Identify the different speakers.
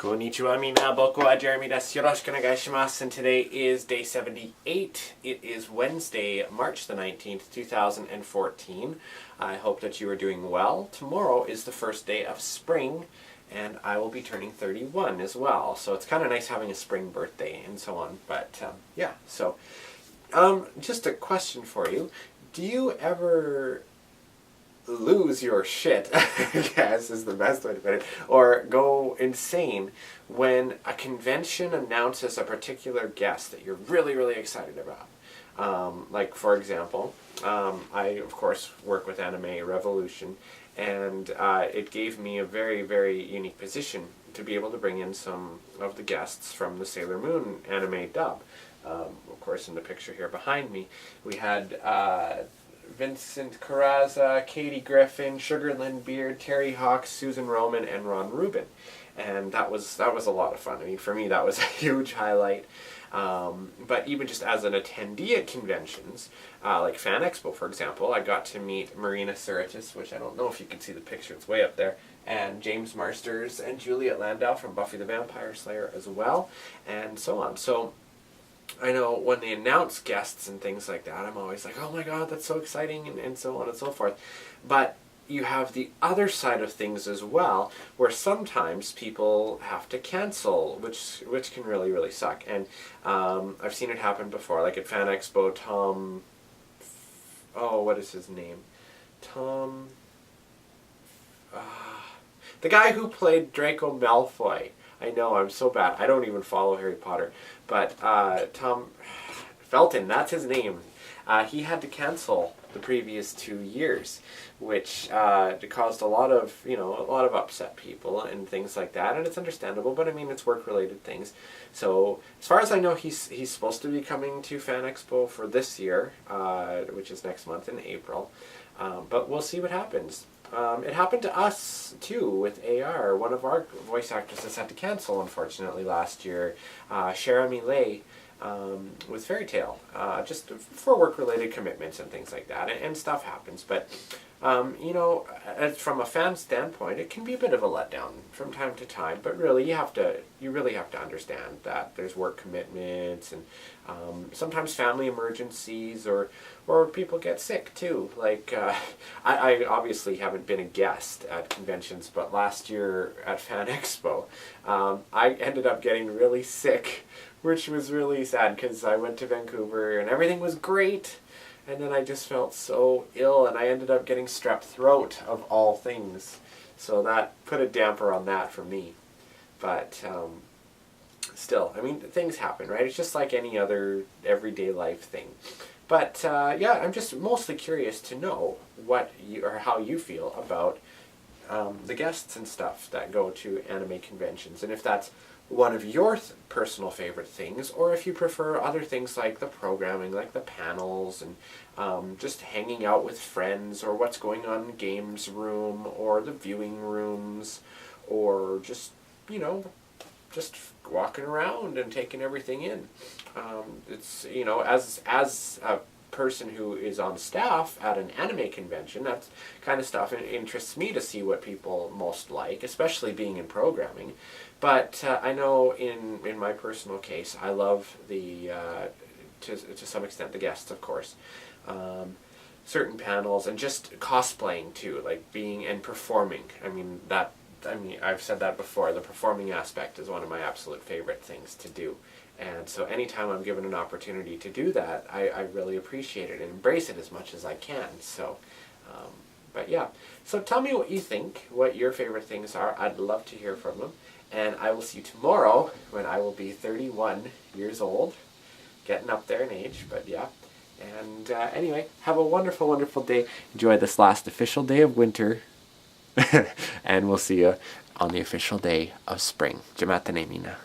Speaker 1: Konnichiwa mina, boku wa Jeremy desu. Yoroshiku onegaishimasu. And today is day 78. It is Wednesday, March the 19th, 2014. I hope that you are doing well. Tomorrow is the first day of spring, and I will be turning 31 as well. So it's kind of nice having a spring birthday and so on. But yeah, so just a question for you. Do you ever lose your shit, I guess is the best way to put it, or go insane when a convention announces a particular guest that you're really, really excited about? Like, for example, I, of course, work with Anime Revolution, and it gave me a very, very unique position to be able to bring in some of the guests from the Sailor Moon anime dub. Of course, in the picture here behind me, we had Vincent Carrazza, Katie Griffin, Sugar Lynn Beard, Terry Hawks, Susan Roman, and Ron Rubin. And that was a lot of fun. I mean, for me, that was a huge highlight. But even just as an attendee at conventions, like Fan Expo, for example, I got to meet Marina Sirtis, which I don't know if you can see the picture, it's way up there, and James Marsters and Juliet Landau from Buffy the Vampire Slayer as well, and so on. So I know when they announce guests and things like that, I'm always like, oh my god, that's so exciting, and so on and so forth. But you have the other side of things as well, where sometimes people have to cancel, which can really, really suck. And I've seen it happen before, like at Fan Expo, what is his name? The guy who played Draco Malfoy. I know, I'm so bad. I don't even follow Harry Potter. But Tom Felton, that's his name. He had to cancel the previous 2 years, which caused a lot of upset people and things like that. And it's understandable, but I mean, it's work-related things. So as far as I know, he's supposed to be coming to Fan Expo for this year, which is next month in April. But we'll see what happens. It happened to us, too, with AR. One of our voice actresses had to cancel, unfortunately, last year. Shara Millet with Fairy Tail, just for work-related commitments and things like that, and stuff happens. But, from a fan standpoint, it can be a bit of a letdown from time to time, but really, you really have to understand that there's work commitments, and sometimes family emergencies, or people get sick too. Like, I obviously haven't been a guest at conventions, but last year at Fan Expo, I ended up getting really sick, which was really sad because I went to Vancouver and everything was great, and then I just felt so ill, and I ended up getting strep throat of all things. So that put a damper on that for me. But still, I mean, things happen, right? It's just like any other everyday life thing. But yeah, I'm just mostly curious to know how you feel about the guests and stuff that go to anime conventions, and if that's one of your personal favorite things, or if you prefer other things like the programming, like the panels, and just hanging out with friends, or what's going on in games room, or the viewing rooms, or just walking around and taking everything in. It's, as a person who is on staff at an anime convention, that kind of stuff interests me to see what people most like, especially being in programming. But I know in my personal case, I love to some extent the guests, of course. Certain panels, and just cosplaying too, like being and performing. I've said that before, the performing aspect is one of my absolute favorite things to do. And so anytime I'm given an opportunity to do that, I really appreciate it and embrace it as much as I can. So, but yeah. So tell me what you think, what your favorite things are. I'd love to hear from them. And I will see you tomorrow when I will be 31 years old. Getting up there in age, but yeah. And anyway, have a wonderful, wonderful day. Enjoy this last official day of winter. And we'll see you on the official day of spring. Jamata ne mina.